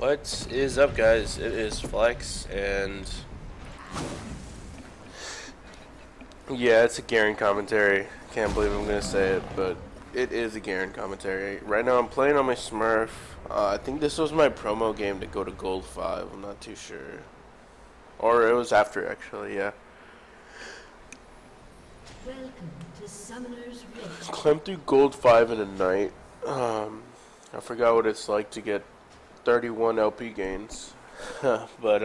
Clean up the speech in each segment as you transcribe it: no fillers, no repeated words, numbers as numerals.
What is up, guys? It is Flex, and yeah, it's a Garen commentary. Can't believe I'm gonna say it, but it is a Garen commentary. Right now, I'm playing on my Smurf. I think this was my promo game to go to Gold 5. I'm not too sure, or it was after actually. Yeah. Welcome to Summoner's Rift. Climbed through Gold 5 in a night. I forgot what it's like to get 31 LP gains. But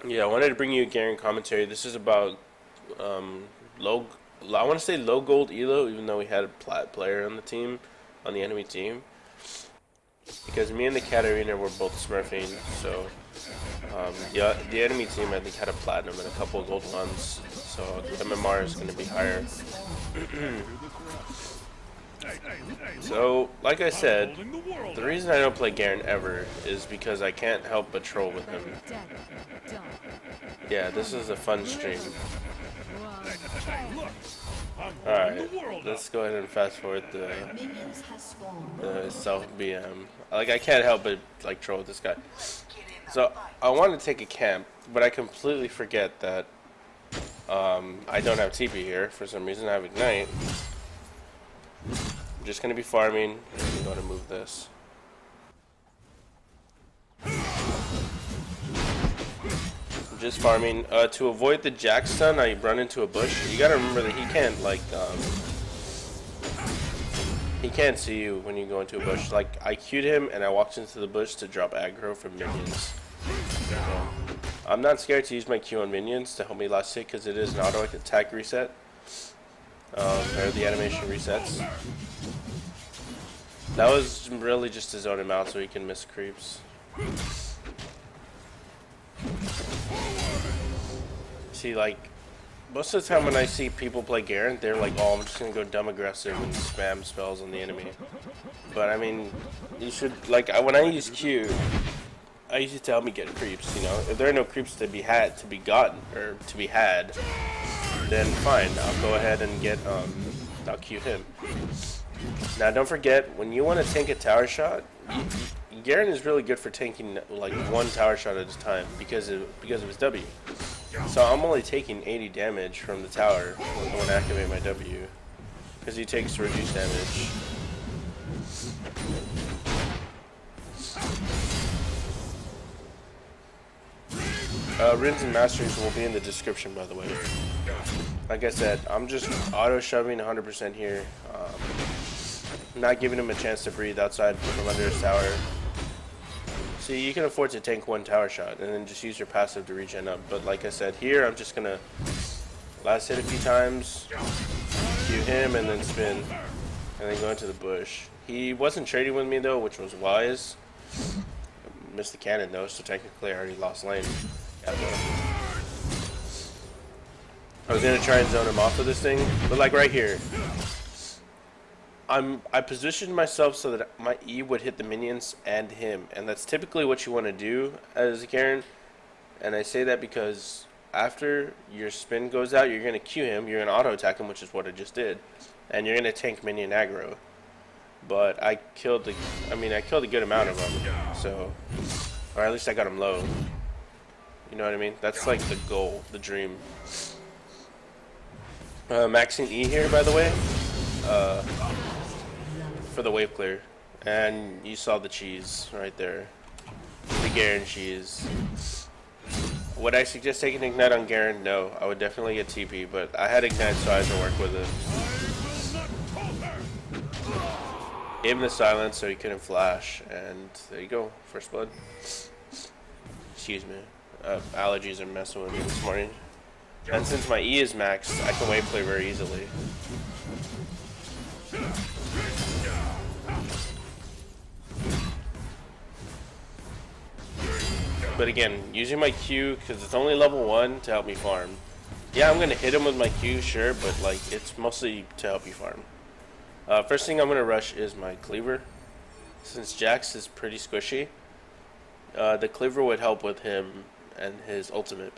yeah, I wanted to bring you a Garen commentary. This is about low, I want to say low gold elo, even though we had a plat player on the team, on the enemy team, because me and the Katarina were both smurfing. So the enemy team, I think, had a platinum and a couple of gold ones, so the MMR is going to be higher. So, like I said, the reason I don't play Garen ever is because I can't help but troll with him. Yeah, this is a fun stream. Alright, let's go ahead and fast forward the self BM. Like, I can't help but like troll with this guy. So, I want to take a camp, but I completely forget that I don't have TP here. For some reason I have Ignite. I'm just going to be farming. I'm going to move this. I'm just farming. To avoid the jack stun, I run into a bush. You got to remember that he can't, like, he can't see you when you go into a bush. Like, I queued him and I walked into the bush to drop aggro from minions. So, I'm not scared to use my Q on minions to help me last hit because it is an auto attack reset. Or the animation resets. That was really just to zone him out so he can miss creeps. See, like, most of the time when I see people play Garen, they're like, oh, I'm just gonna go dumb aggressive and spam spells on the enemy. But I mean, you should, like, when I use Q, I use it to help me get creeps, you know? If there are no creeps to be had, then fine, I'll go ahead and get, I'll Q him. Now don't forget, when you want to tank a tower shot, Garen is really good for tanking like one tower shot at a time because of his W. So I'm only taking 80 damage from the tower when I activate my W, because he takes reduced damage. Rins and Masteries will be in the description, by the way. Like I said, I'm just auto-shoving 100% here. Not giving him a chance to breathe outside from under his tower. See, you can afford to tank one tower shot and then just use your passive to regen up. But like I said, here I'm just going to last hit a few times, Q him, and then spin, and then go into the bush. He wasn't trading with me, though, which was wise. Missed the cannon, though, so technically I already lost lane. I was gonna try and zone him off of this thing, but like right here, I positioned myself so that my E would hit the minions and him, and that's typically what you want to do as a Garen. And I say that because after your spin goes out, you're gonna Q him, you're gonna auto attack him, which is what I just did, and you're gonna tank minion aggro. But I killed a good amount of them, so, or at least I got him low. You know what I mean? That's like the goal, the dream. Maxing E here, by the way, for the wave clear. And you saw the cheese right there. The Garen cheese. Would I suggest taking Ignite on Garen? No, I would definitely get TP, but I had Ignite so I had to work with it. Gave him the silence so he couldn't flash, and there you go, first blood. Excuse me. Allergies are messing with me this morning. And since my E is maxed, I can wave play very easily. But again, using my Q, because it's only level 1, to help me farm. Yeah, I'm going to hit him with my Q, sure, but like it's mostly to help you farm. First thing I'm going to rush is my cleaver. Since Jax is pretty squishy, the cleaver would help with him and his ultimate,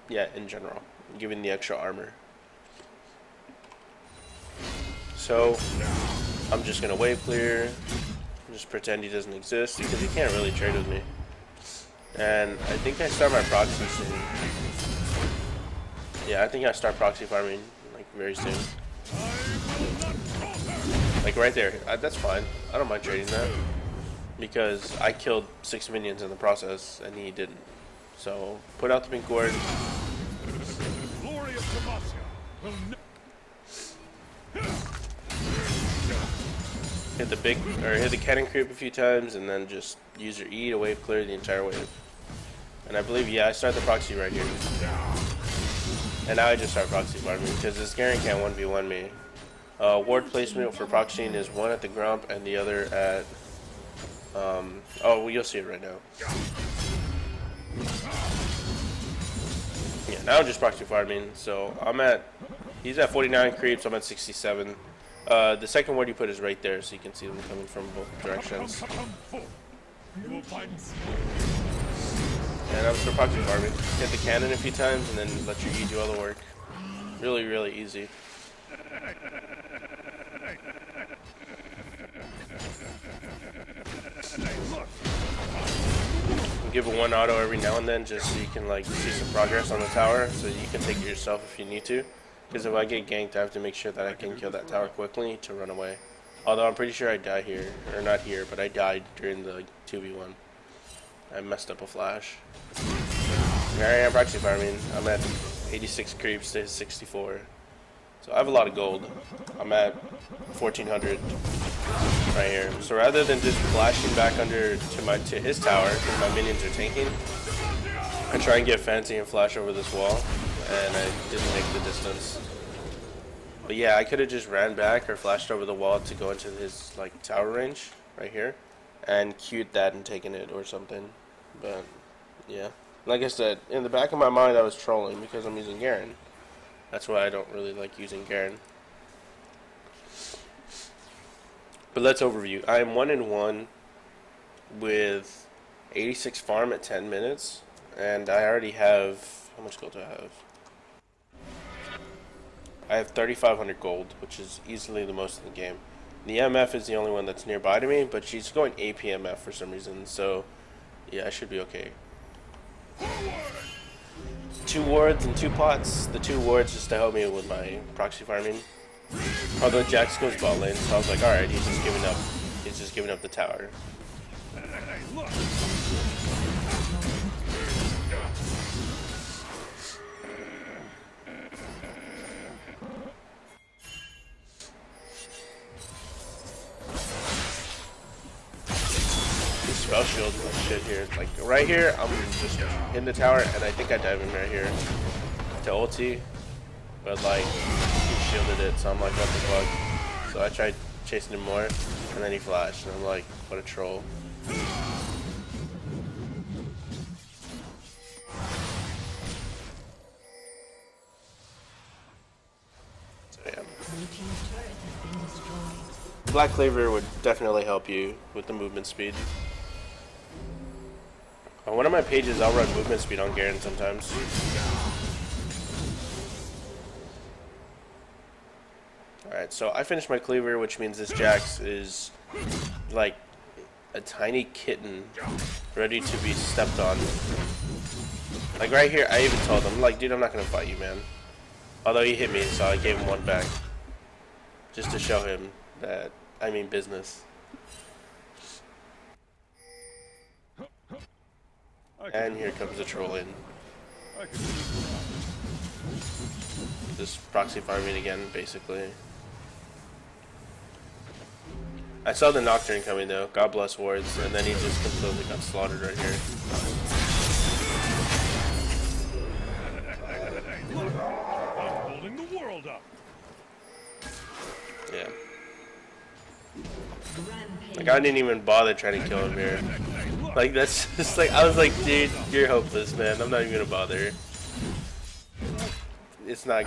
yeah, in general, giving the extra armor. So I'm just gonna wave clear, Just pretend he doesn't exist because he can't really trade with me. And I think I start my proxy soon. Yeah, I think I start proxy farming like very soon. Like right there. That's fine. I don't mind trading that because I killed 6 minions in the process and he didn't. So put out the pink ward. Hit the cannon creep a few times and then just use your E to wave clear the entire wave. And I believe, yeah, I start the proxy right here. And now I just start proxy farming because this Garen can't 1v1 me. Ward placement for proxying is one at the grump and the other at oh, well, you'll see it right now. Yeah, now I'm just proxy farming. So he's at 49 creeps, I'm at 67. The second ward you put is right there, so you can see them coming from both directions. And I'm still proxy farming. Hit the cannon a few times, and then let your E do all the work. Really, really easy. Give it one auto every now and then, just so you can like see some progress on the tower, so you can take it yourself if you need to. Because if I get ganked, I have to make sure that I can kill that tower quickly to run away. Although I'm pretty sure I die here, or not here, but I died during the 2v1. I messed up a flash. Here I am proxy farming. I'm at 86 creeps to 64. So I have a lot of gold. I'm at 1400 right here. So rather than just flashing back under to his tower, because my minions are tanking, I try and get fancy and flash over this wall. And I didn't make the distance. But yeah, I could have just ran back or flashed over the wall to go into his like tower range right here and queued that and taken it or something. But yeah, like I said, in the back of my mind I was trolling because I'm using Garen. That's why I don't really like using Garen. But let's overview. I am 1-1 with 86 farm at 10 minutes, and I already have, how much gold do I have? I have 3,500 gold, which is easily the most in the game. The MF is the only one that's nearby to me, but she's going AP MF for some reason, so yeah, I should be okay. 2 wards and 2 pots. The 2 wards just to help me with my proxy farming. Although Jax goes bot lane, so I was like, alright, he's just giving up. He's just giving up the tower. Spell shield and shit here. Like right here, I'm just hitting the tower, and I think I dive him right here to ulti, but like he shielded it, so I'm like, what the fuck? So I tried chasing him more, and then he flashed, and I'm like, what a troll. So yeah. Black Cleaver would definitely help you with the movement speed. On one of my pages, I'll run movement speed on Garen sometimes. Alright, so I finished my cleaver, which means this Jax is like a tiny kitten ready to be stepped on. Like right here, I even told him, like, dude, I'm not gonna fight you, man. Although he hit me, so I gave him one back. Just to show him that I mean business. And here comes the troll in. Just proxy farming again, basically. I saw the Nocturne coming though, God bless wards, and then he just completely got slaughtered right here. Holding the world up. Yeah. Like I didn't even bother trying to kill him here. Like that's just like, I was like, dude, you're hopeless, man. I'm not even gonna bother. It's not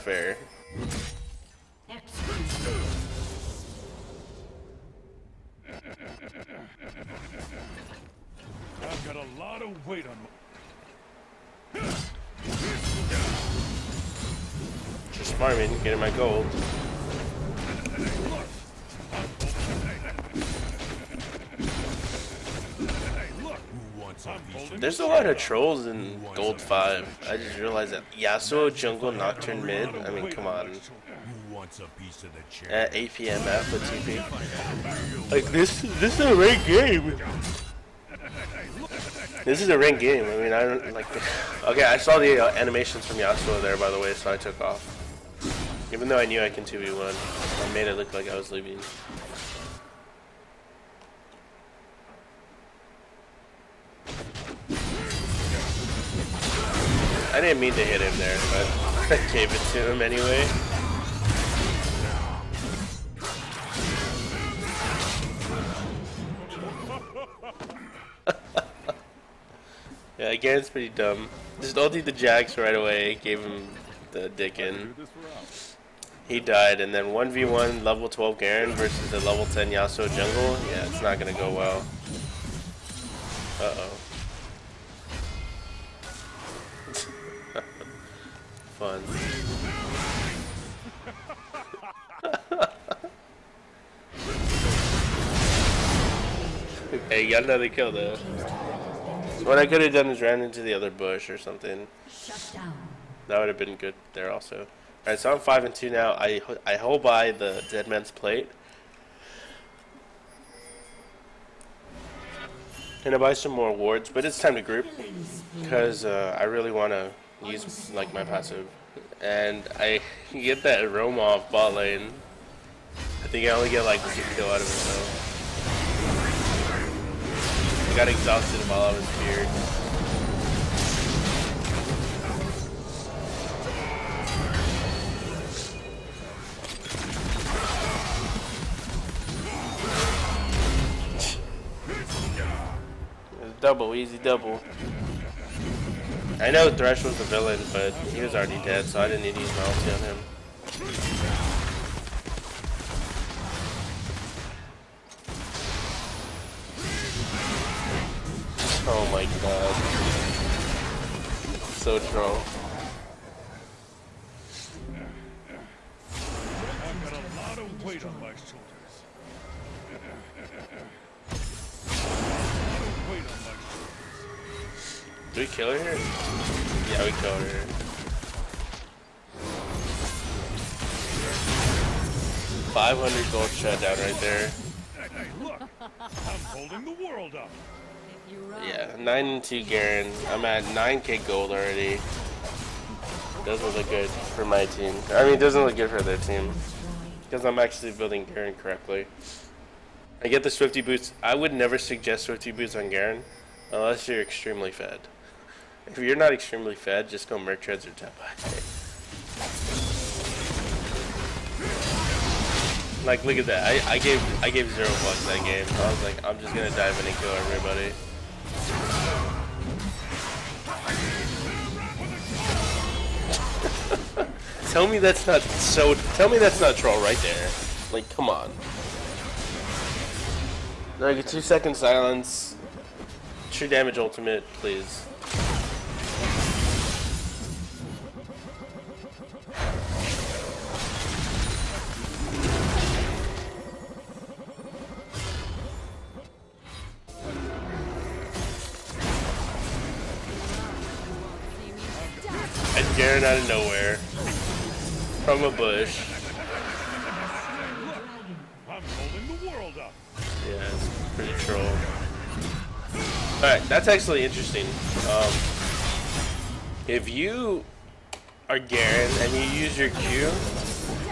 fair. I've got a lot of weight on my... Just farming, getting my gold. There's a lot of trolls in Gold 5. I just realized that. Yasuo jungle Nocturne mid. I mean, come on. At 8 p.m. with TP. Like this is a ranked game. This is a ranked game. I mean, I don't like. Okay, I saw the animations from Yasuo there, by the way, so I took off. Even though I knew I can 2v1, I made it look like I was leaving. I didn't mean to hit him there, but I gave it to him anyway. Yeah, Garen's pretty dumb. Just ultied the Jax right away, gave him the dick in. He died, and then 1v1 level 12 Garen versus the level 10 Yasuo jungle. Yeah, it's not gonna go well. Uh-oh. Fun. Hey, you got another kill though. What I could have done is ran into the other bush or something. That would have been good there also. Alright, so I'm 5-2 now. I hold by the dead man's plate. And I buy some more wards, but it's time to group because I really want to use like my passive. And I get that roam off bot lane. I think I only get like 1 kill out of it though. I got exhausted while I was feared. Double, easy double. I know Thresh was the villain, but he was already dead, so I didn't need to use my ulti on him. Oh my god. So troll. I've got a lot of weight on my shoulders. Do we kill her here? Yeah, we killed her. $500 gold shutdown right there. Hey, look! I'm holding the world up. Yeah, 9-2 Garen. I'm at 9k gold already. Doesn't look good for my team. I mean, it doesn't look good for their team. Because I'm actually building Garen correctly. I get the Swifty boots. I would never suggest Swifty boots on Garen unless you're extremely fed. If you're not extremely fed, just go Merc Treads or tap. Like, look at that. I gave $0 that game. I was like, I'm just gonna dive in and kill everybody. Tell me that's not troll right there. Like, come on. Like a 2-second silence. True damage ultimate, please. And Garen out of nowhere. From a bush. I'm holding the world up. Yeah, it's pretty troll. Alright, that's actually interesting. If you are Garen and you use your Q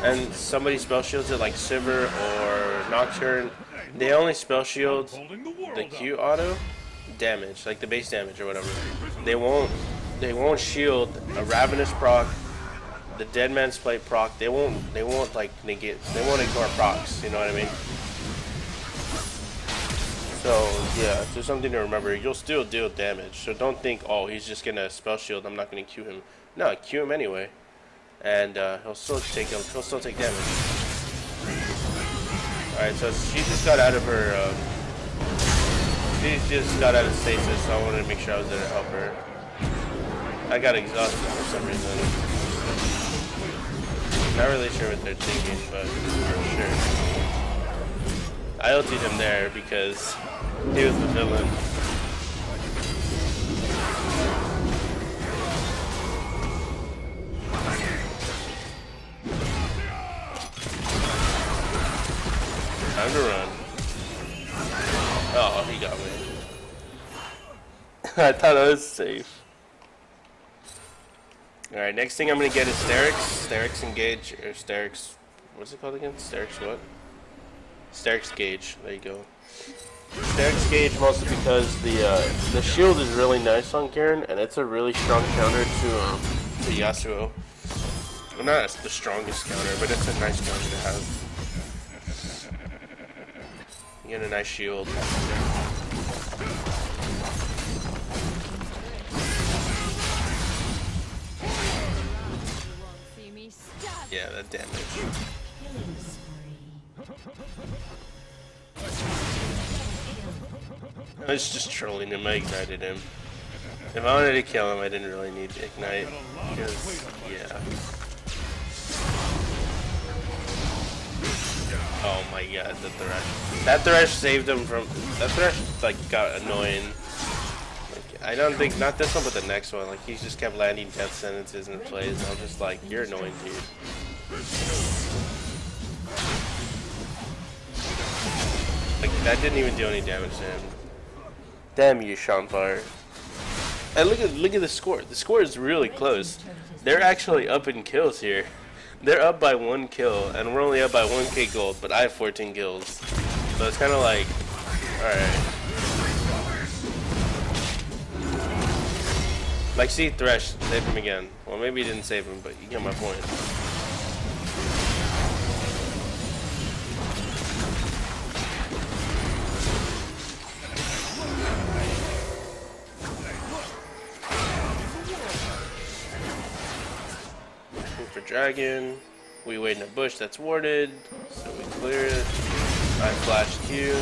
and somebody spell shields it like Sivir or Nocturne, they only spell shield the Q auto damage, like the base damage or whatever. They won't shield a Ravenous proc, the Dead Man's Plate proc. They won't like negate. They won't ignore procs. You know what I mean? So yeah, it's just something to remember. You'll still deal damage. So don't think, oh, he's just gonna spell shield. I'm not gonna Q him. No, Q him anyway, and he'll still take damage. All right, so she just got out of her. She just got out of stasis. So I wanted to make sure I was there to help her. I got exhausted for some reason. Not really sure what they're thinking, but for sure. I ultied him there because he was the villain. Time to run. Oh, he got me. I thought I was safe. Alright, next thing I'm gonna get is Sterix. Sterix Engage, or Sterix, what's it called again? Sterix what? Sterix Gauge, there you go. Sterix Gauge mostly because the shield is really nice on Garen, and it's a really strong counter to Yasuo. Well, not the strongest counter, but it's a nice counter to have. You get a nice shield. Yeah, that damage. I was just trolling him. I ignited him. If I wanted to kill him, I didn't really need to ignite. Because, yeah. Oh my god, the Thresh. That Thresh saved him from... That Thresh, like, got annoying. Like, I don't think... Not this one, but the next one. Like, he just kept landing death sentences in plays, and I was just like, you're annoying, dude. Like, that didn't even do any damage to him. Damn you, Shampar. And look at the score. The score is really close. They're actually up in kills here. They're up by 1 kill, and we're only up by 1k gold, but I have 14 kills. So it's kind of like, alright. Like, see, Thresh, save him again. Well, maybe he didn't save him, but you get my point. For dragon, we wait in a bush that's warded, so we clear it. I flash Q.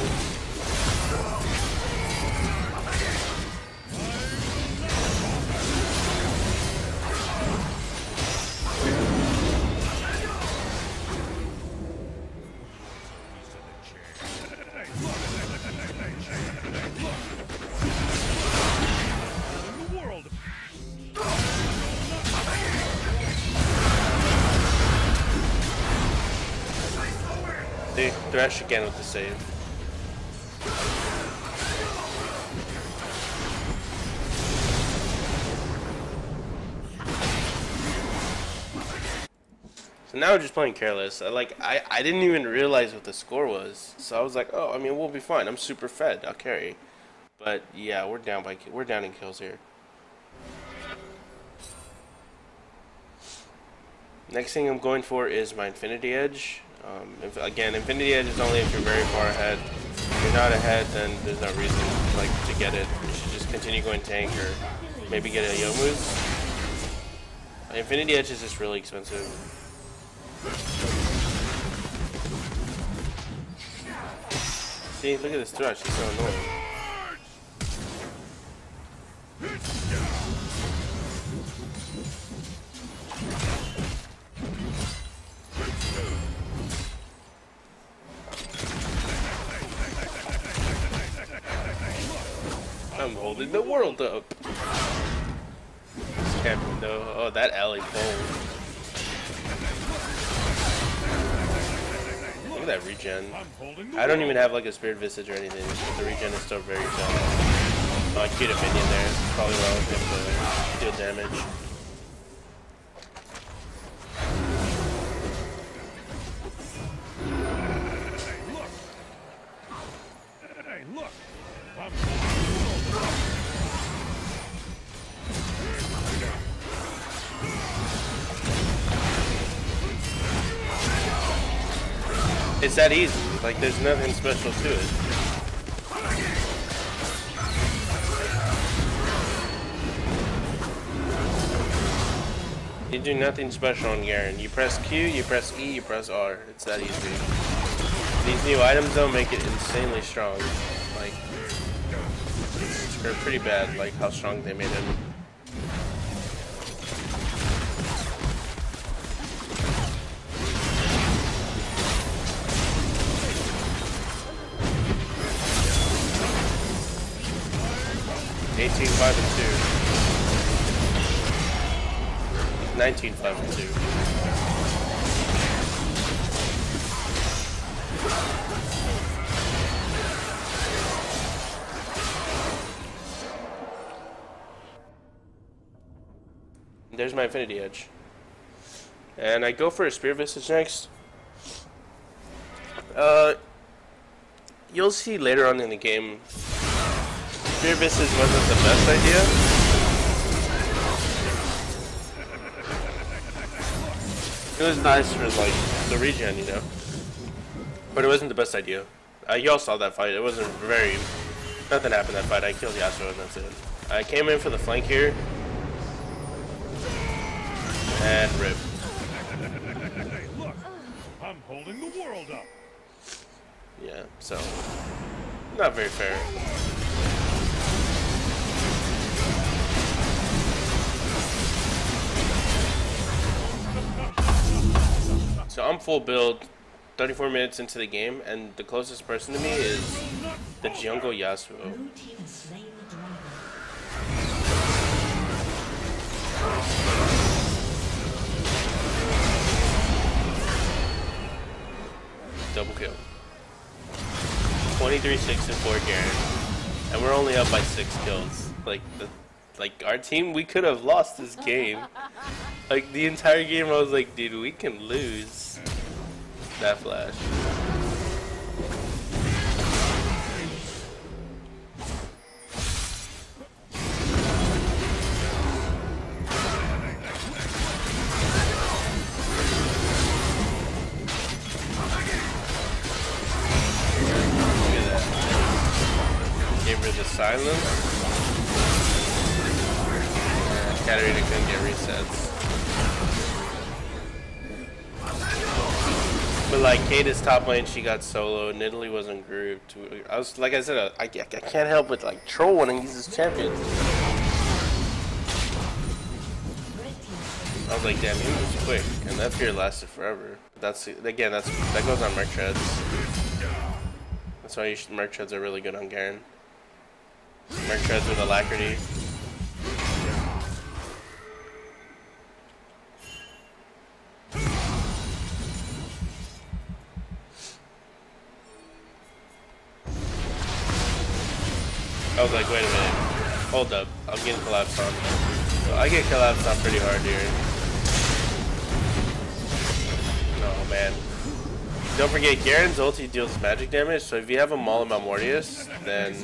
Thresh again with the save. So now we're just playing careless. I didn't even realize what the score was. So I was like, oh, I mean, we'll be fine. I'm super fed. I'll carry. But yeah, we're down in kills here. Next thing I'm going for is my Infinity Edge. Again, Infinity Edge is only if you're very far ahead. If you're not ahead, then there's no reason to get it. You should just continue going tank or maybe get a Youmuu's. Infinity Edge is just really expensive. See, look at this Thresh, it's so annoying. I'm holding the world up. Camping though. Oh, that alley pole. Look at that regen. I don't even have like a Spirit Visage or anything, but the regen is still very strong. Oh, I get a minion there. It's probably relative to deal damage. Hey, look! It's that easy. Like, there's nothing special to it. You do nothing special on Garen. You press Q, you press E, you press R. It's that easy. These new items though make it insanely strong. Like, they're pretty bad, like how strong they made him. $18, 5, and 2. $19, 5, and 2. There's my Infinity Edge. And I go for a Spear Visage next. You'll see later on in the game, Spear Visage wasn't the best idea. It was nice for like the regen, you know, but it wasn't the best idea. Y'all saw that fight. It wasn't nothing happened that fight. I killed Yasuo and that's it. I came in for the flank here and rip. Look, I'm holding the world up. Yeah, so not very fair. So I'm full build, 34 minutes into the game, and the closest person to me is the jungle Yasuo. Blue team has slain the dragon. Double kill. 23, 6, and 4 Garen. And we're only up by 6 kills. Like our team, we could have lost this game. Like the entire game I was like, dude, we can lose. That flash. The silence. Katarina couldn't get resets. But like Kata's top lane, she got solo. Nidalee wasn't grouped. I was like I said, I can't help but like troll when I use this champion. I was like, damn, he was quick, and that fear lasted forever. That's again, that goes on merc treads. That's why merc treads are really good on Garen. Merc treads with alacrity. I was like, wait a minute. Hold up. I'm getting collapsed on. So I get collapsed on pretty hard here. Oh man. Don't forget, Garen's ulti deals magic damage, so if you have a Maul and Malmortius, then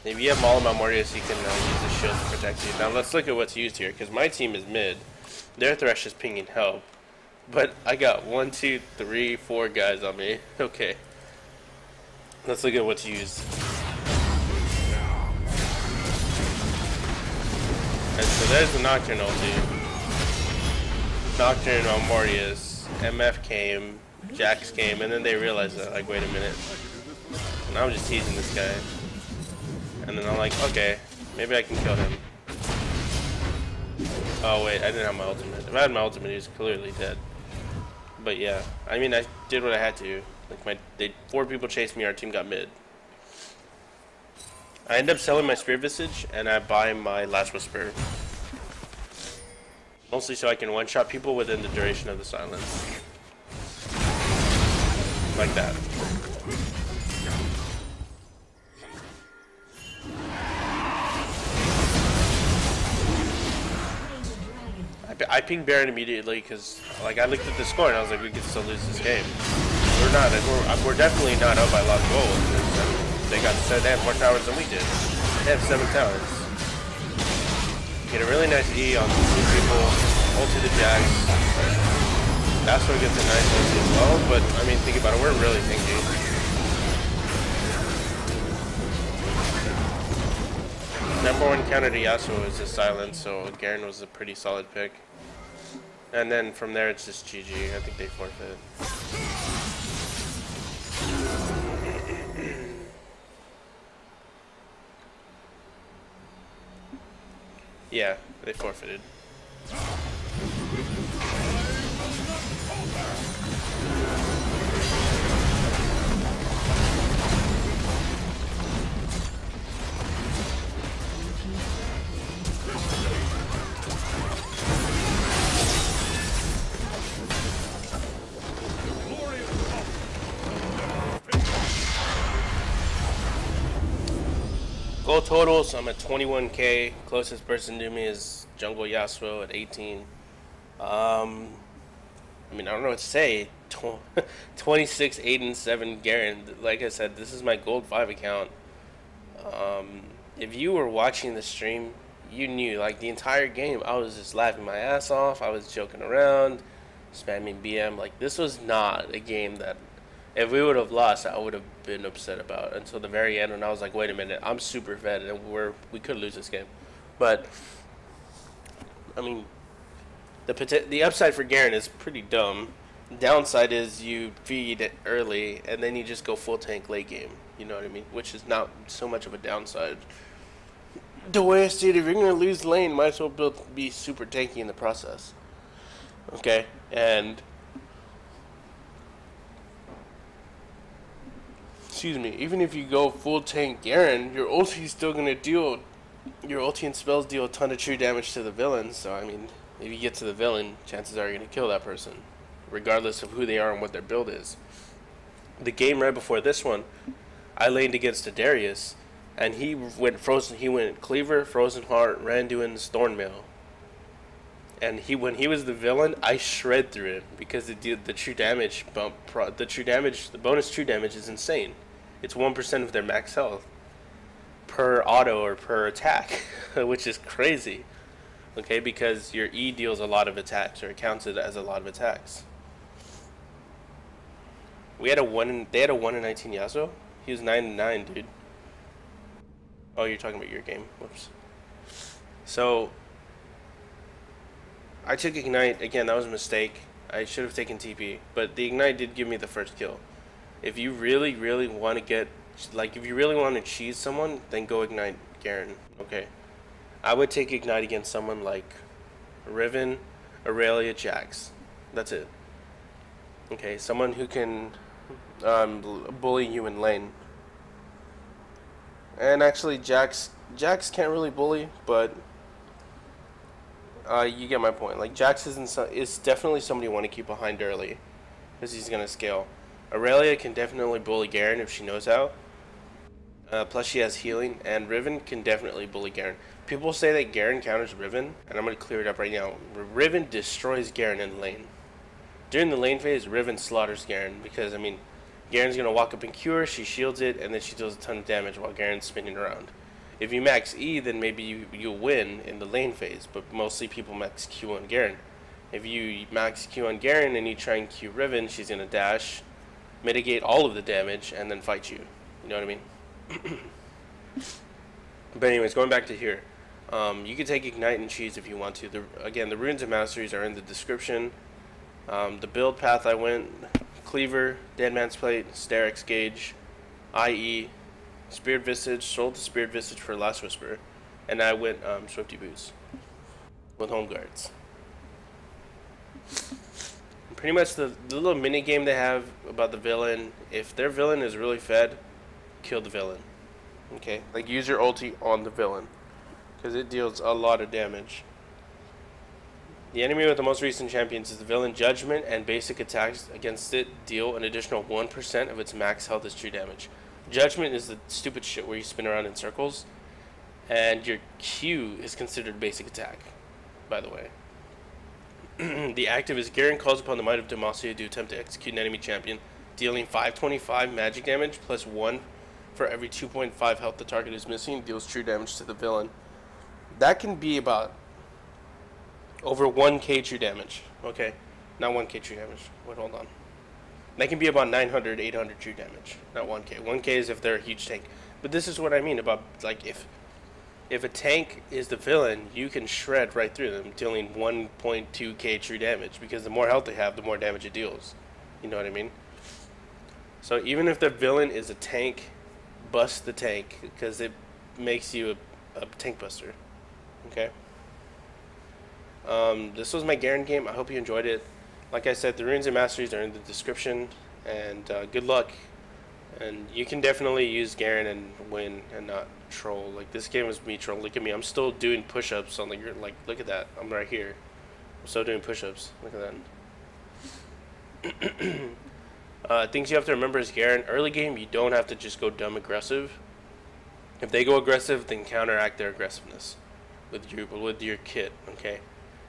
if you have Maul and Malmortius, you can use the shield to protect you. Now let's look at what's used here, because my team is mid. Their Thresh is pinging help. But I got 1, 2, 3, 4 guys on me. Okay. Let's look at what's used. And so there's the Nocturne ulti. Nocturne, Malmortius, MF came, Jax came, and then they realized that, like, wait a minute. And I'm just teasing this guy. And then I'm like, okay, maybe I can kill him. Oh wait, I didn't have my ultimate. If I had my ultimate, he was clearly dead. But yeah, I mean, I did what I had to. Like 4 people chased me, our team got mid. I end up selling my Spear Visage, and I buy my Last Whisper. Mostly so I can one-shot people within the duration of the silence. Like that. I pinged Baron immediately because, like, I looked at the score and I was like, we could still lose this game. We're definitely not up by a lot of gold. They have more towers than we did. They have 7 towers. Get a really nice E on 2 people. Ulti the Jax. That's where it gets a nice ulti as well. But I mean, think about it. We're really thinking. Number 1 counter to Yasuo is just silence, so Garen was a pretty solid pick. And then from there, it's just GG. I think they forfeit. Yeah, they forfeited. gold total, so I'm at 21k. Closest person to me is Jungle Yasuo at 18. I mean, I don't know what to say. 26, 8, and 7 Garen. Like I said, this is my gold 5 account. If you were watching the stream, you knew, like, the entire game, I was just laughing my ass off. I was joking around, spamming BM. Like, this was not a game that, if we would have lost, I would have been upset about until the very end when I was like, wait a minute, I'm super fed and we could lose this game. But, I mean, the upside for Garen is pretty dumb. Downside is you feed it early and then you just go full tank late game. You know what I mean? Which is not so much of a downside. The way I see it, if you're gonna lose lane, might as well be super tanky in the process. Okay, and excuse me, even if you go full tank Garen, your ulti is still gonna deal. Your ulti and spells deal a ton of true damage to the villain. So I mean, if you get to the villain, chances are you're going to kill that person, regardless of who they are and what their build is. The game right before this one, I laned against a Darius, and he went frozen. He went Cleaver, Frozen Heart, Randuin's Thornmail. And when he was the villain, I shred through him because the true damage bump, the bonus true damage is insane. It's 1% of their max health per auto or per attack, which is crazy. Okay, because your E deals a lot of attacks, or it counts it as a lot of attacks. They had a 1 in 19 Yasuo. He was 9 and 9, dude. Oh, you're talking about your game. Whoops. So I took Ignite again. That was a mistake. I should have taken TP, but the Ignite did give me the first kill. If you really, really want to get, like, if you really want to cheese someone, then go Ignite Garen. Okay. I would take Ignite against someone like Riven, Aurelia, Jax. That's it. Okay, someone who can bully you in lane. And actually, Jax can't really bully, but you get my point. Like, Jax is definitely somebody you want to keep behind early, because he's gonna scale. Aurelia can definitely bully Garen if she knows how. Plus she has healing, and Riven can definitely bully Garen. People say that Garen counters Riven, and I'm going to clear it up right now. Riven destroys Garen in lane. During the lane phase, Riven slaughters Garen, because, I mean, Garen's going to walk up and cure, she shields it, and then she deals a ton of damage while Garen's spinning around. If you max E, then maybe you'll win in the lane phase, but mostly people max Q on Garen. If you max Q on Garen and you try and Q Riven, she's going to dash, mitigate all of the damage, and then fight you. You know what I mean? But anyways, going back to here, you can take Ignite and cheese if you want to. Again, the runes and masteries are in the description. The build path I went: Cleaver, Dead Man's Plate, Sterix Gauge, IE, Spirit Visage, sold the Spirit Visage for Last Whisper, and I went Swifty Boots with Home Guards. Pretty much the little mini game they have about the villain, if their villain is really fed, kill the villain. Okay, like, use your ulti on the villain, because it deals a lot of damage. The enemy with the most recent champions is the villain. Judgment and basic attacks against it deal an additional 1% of its max health as true damage. Judgment is the stupid shit where you spin around in circles, and your Q is considered basic attack, by the way. The active is Garen calls upon the might of Demacia to attempt to execute an enemy champion, dealing 525 magic damage plus 1 for every 2.5 health the target is missing, deals true damage to the villain. That can be about over 1k true damage. Okay, not 1k true damage. Wait, hold on. That can be about 900, 800 true damage, not 1k. 1k is if they're a huge tank. But this is what I mean about, like, if a tank is the villain, you can shred right through them, dealing 1.2k true damage, because the more health they have, the more damage it deals. You know what I mean? So even if the villain is a tank, bust the tank, because it makes you a tank buster. Okay? This was my Garen game. I hope you enjoyed it. Like I said, the runes and masteries are in the description, and good luck. And you can definitely use Garen and win and not troll. Like, this game was me trolling. Look at me. I'm still doing push-ups on the, like, look at that. I'm right here. I'm still doing push-ups. Look at that. Things you have to remember is Garen. Early game, you don't have to just go dumb aggressive. If they go aggressive, then counteract their aggressiveness with your kit, okay?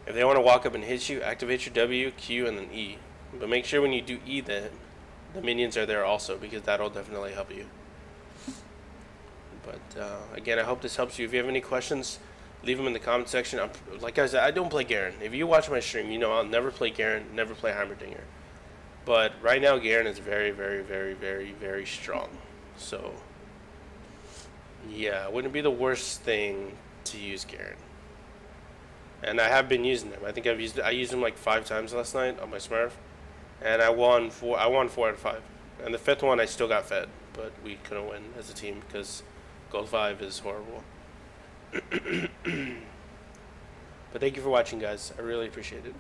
If they want to walk up and hit you, activate your W, Q, and then E. But make sure when you do E that the minions are there also, because that'll definitely help you. But again, I hope this helps you. If you have any questions, leave them in the comment section. Like I said, I don't play Garen. If you watch my stream, you know I'll never play Garen, never play Heimerdinger. But right now, Garen is very, very, very, very, very strong. So, yeah, it wouldn't be the worst thing to use Garen. And I have been using them. I think I used them like 5 times last night on my smurf, and I won 4 out of 5. And the 5th one I still got fed, but we couldn't win as a team because Gold 5 is horrible. But thank you for watching, guys. I really appreciate it.